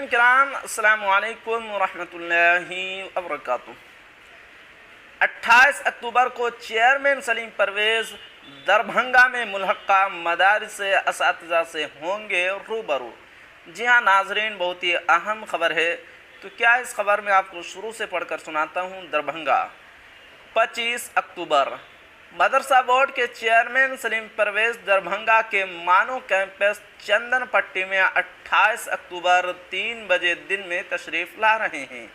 ناظرین کرام السلام علیکم ورحمۃ اللہ وبرکاتہ۔ 28 اکتوبر کو چیئرمین سلیم پرویز دربھنگا میں ملحقہ مدارس اساتذہ سے ہوں گے روبرو۔ جی ہاں ناظرین، بہت ہی اہم خبر ہے، تو کیا اس خبر میں آپ کو شروع سے پڑھ کر سناتا ہوں۔ دربھنگا 25 اکتوبر مدرسہ بورڈ کے چیئرمین سلیم پرویز دربھنگا کے مانو کیمپس چندن پٹی میں 28 اکتوبر 3 بجے دن میں تشریف لا رہے ہیں۔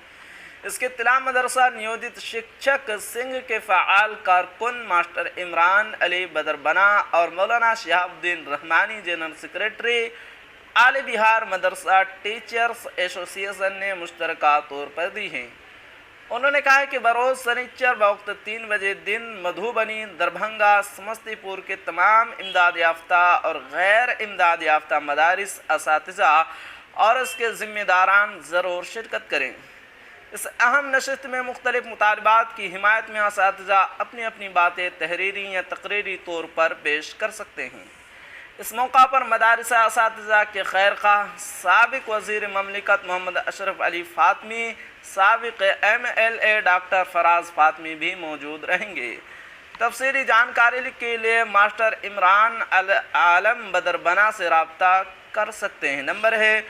اس کے اطلاع مدرسہ نیودت شکشک سنگھ کے فعال کارکن ماسٹر عمران علی بدربنا اور مولانا شہاب الدین رحمانی جنرل سیکریٹری آل بہار مدرسہ ٹیچرز ایسوسی ایشن نے مشترکہ طور پر دی ہیں۔ انہوں نے کہا ہے کہ بروز سنیچر بوقت 3 بجے دن مدھوبنی، دربھنگا، سمستی پور کے تمام امداد یافتہ اور غیر امداد یافتہ مدارس اساتذہ اور اس کے ذمہ داران ضرور شرکت کریں۔ اس اہم نشست میں مختلف مطالبات کی حمایت میں اساتذہ اپنی اپنی باتیں تحریری یا تقریری طور پر پیش کر سکتے ہیں۔ اس موقع پر مدارس اساتذہ کے خیر خواہ سابق وزیر مملکت محمد اشرف علی فاطمی، سابق MLA ڈاکٹر فراز فاطمی بھی موجود رہیں گے۔ تفصیلی جانکاری کے لیے ماسٹر عمران عالم بدربنا سے رابطہ کر سکتے ہیں۔ نمبر ہے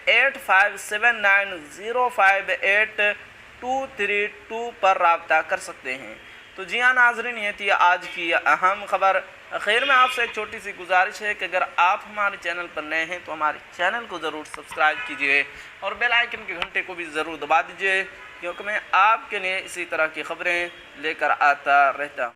8579058232 پر رابطہ کر سکتے ہیں۔ تو جی ہاں ناظرین، یہ تھی آج کی اہم خبر۔ خیر میں آپ سے ایک چھوٹی سی گزارش ہے کہ اگر آپ ہمارے چینل پر نئے ہیں تو ہمارے چینل کو ضرور سبسکرائب کیجئے اور بیل آئیکن کے گھنٹے کو بھی ضرور دبا دیجئے، کیونکہ میں آپ کے لیے اسی طرح کی خبریں لے کر آتا رہتا ہوں۔